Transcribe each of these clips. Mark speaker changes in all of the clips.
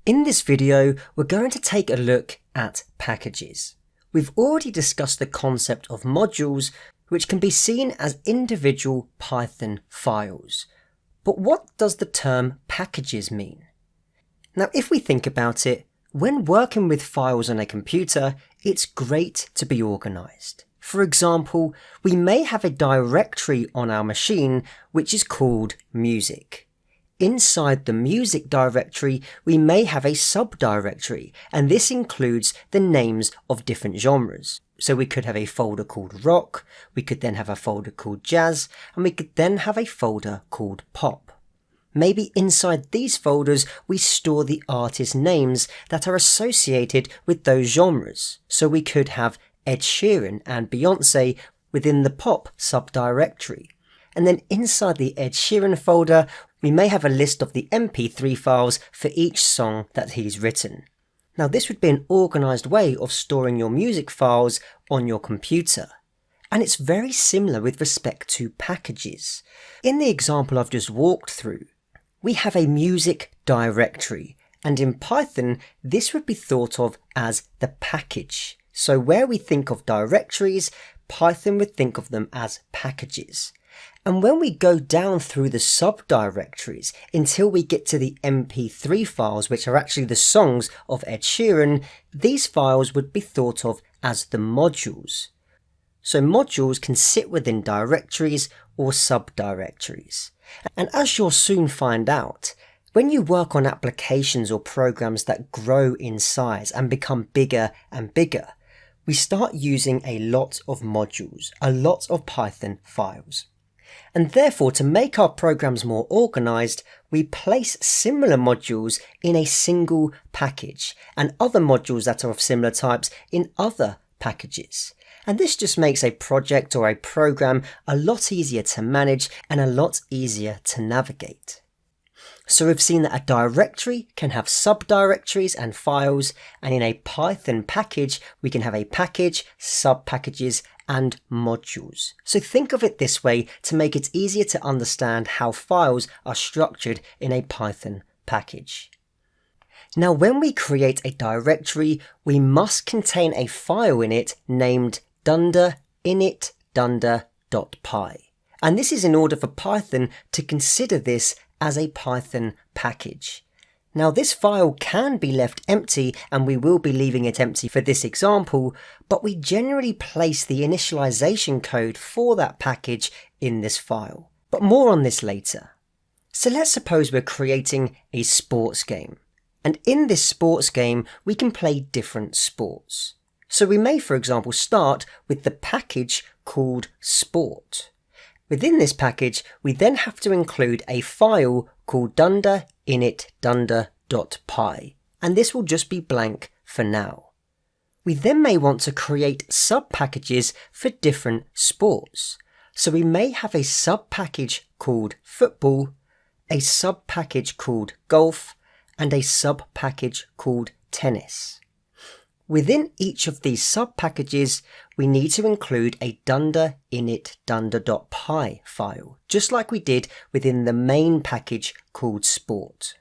Speaker 1: In this video, we're going to take a look at packages. We've already discussed the concept of modules, which can be seen as individual Python files. But what does the term packages mean? Now, if we think about it, when working with files on a computer, it's great to be organized. For example, we may have a directory on our machine which is called music. Inside the music directory, we may have a subdirectory, and this includes the names of different genres. So we could have a folder called rock, we could then have a folder called jazz, and we could then have a folder called pop. Maybe inside these folders, we store the artist names that are associated with those genres. So we could have Ed Sheeran and Beyonce within the pop subdirectory. And then inside the Ed Sheeran folder, we may have a list of the MP3 files for each song that he's written. Now, this would be an organized way of storing your music files on your computer. And it's very similar with respect to packages. In the example I've just walked through, we have a music directory, and in Python, this would be thought of as the package. So where we think of directories, Python would think of them as packages. And when we go down through the subdirectories until we get to the MP3 files, which are actually the songs of Ed Sheeran, these files would be thought of as the modules. So modules can sit within directories or subdirectories. And as you'll soon find out, when you work on applications or programs that grow in size and become bigger and bigger, we start using a lot of modules, a lot of Python files. And therefore, to make our programs more organized, we place similar modules in a single package and other modules that are of similar types in other packages. And this just makes a project or a program a lot easier to manage and a lot easier to navigate. So we've seen that a directory can have subdirectories and files, and in a Python package, we can have a package, subpackages, and modules. So think of it this way to make it easier to understand how files are structured in a Python package. Now, when we create a directory, we must contain a file in it named dunder init dunder.py. And this is in order for Python to consider this as a Python package. Now, this file can be left empty, and we will be leaving it empty for this example, but we generally place the initialization code for that package in this file. But more on this later. So let's suppose we're creating a sports game. And in this sports game, we can play different sports. So we may, for example, start with the package called sport. Within this package, we then have to include a file called dunder init dunder.py, and this will just be blank for now. We then may want to create sub-packages for different sports. So we may have a sub-package called football, a sub-package called golf, and a sub-package called tennis. Within each of these sub-packages, we need to include a dunder init dunder.py file, just like we did within the main package called sport.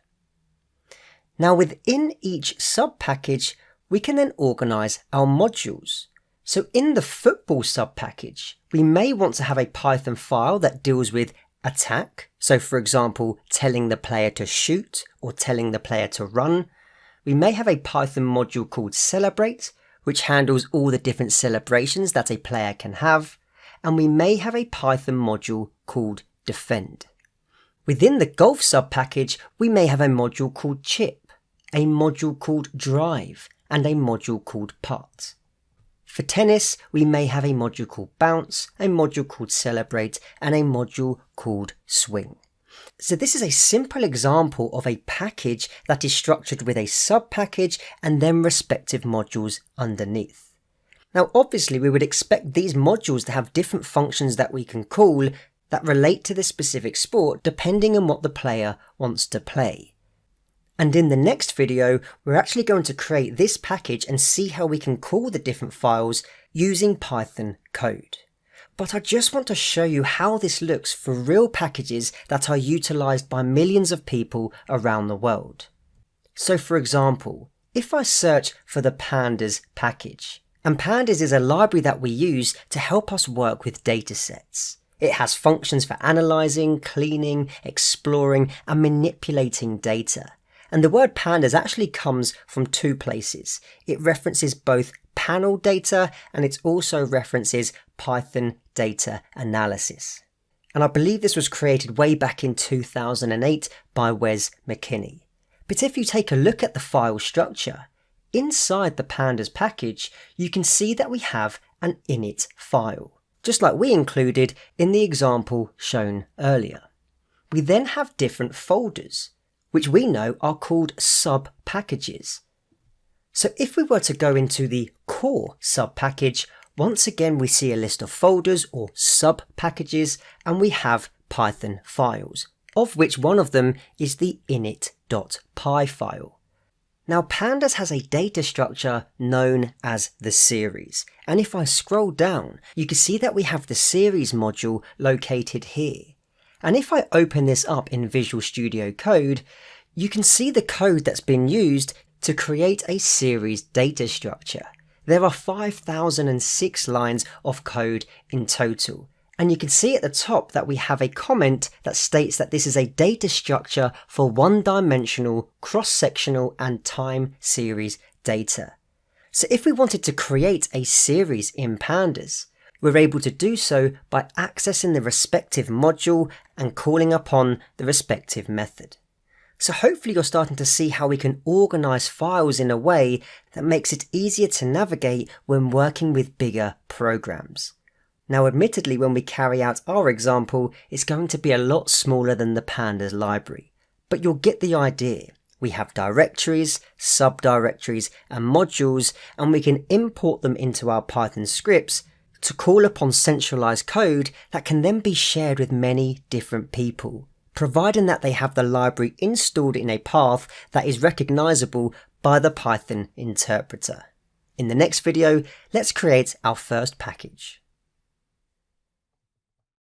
Speaker 1: Now, within each sub-package, we can then organize our modules. So in the football sub-package, we may want to have a Python file that deals with attack. So for example, telling the player to shoot or telling the player to run. We may have a Python module called celebrate, which handles all the different celebrations that a player can have. And we may have a Python module called defend. Within the golf sub-package, we may have a module called chip, a module called drive, and a module called putt. For tennis, we may have a module called bounce, a module called celebrate, and a module called swing. So this is a simple example of a package that is structured with a sub-package and then respective modules underneath. Now, obviously, we would expect these modules to have different functions that we can call that relate to the specific sport depending on what the player wants to play. And in the next video, we're actually going to create this package and see how we can call the different files using Python code. But I just want to show you how this looks for real packages that are utilized by millions of people around the world. So for example, if I search for the pandas package, and pandas is a library that we use to help us work with datasets. It has functions for analysing, cleaning, exploring, and manipulating data. And the word pandas actually comes from two places. It references both panel data and it also references Python data analysis. And I believe this was created way back in 2008 by Wes McKinney. But if you take a look at the file structure, inside the pandas package, you can see that we have an init file, just like we included in the example shown earlier. We then have different folders, which we know are called sub-packages. So if we were to go into the core sub-package, once again we see a list of folders or sub-packages, and we have Python files, of which one of them is the init.py file. Now pandas has a data structure known as the series, and if I scroll down, you can see that we have the series module located here. And if I open this up in Visual Studio Code, you can see the code that's been used to create a series data structure. There are 5,006 lines of code in total. And you can see at the top that we have a comment that states that this is a data structure for one-dimensional, cross-sectional and time series data. So if we wanted to create a series in pandas, we're able to do so by accessing the respective module and calling upon the respective method. So hopefully you're starting to see how we can organize files in a way that makes it easier to navigate when working with bigger programs. Now admittedly, when we carry out our example, it's going to be a lot smaller than the pandas library, but you'll get the idea. We have directories, subdirectories and modules, and we can import them into our Python scripts to call upon centralized code that can then be shared with many different people, providing that they have the library installed in a path that is recognizable by the Python interpreter. In the next video, let's create our first package.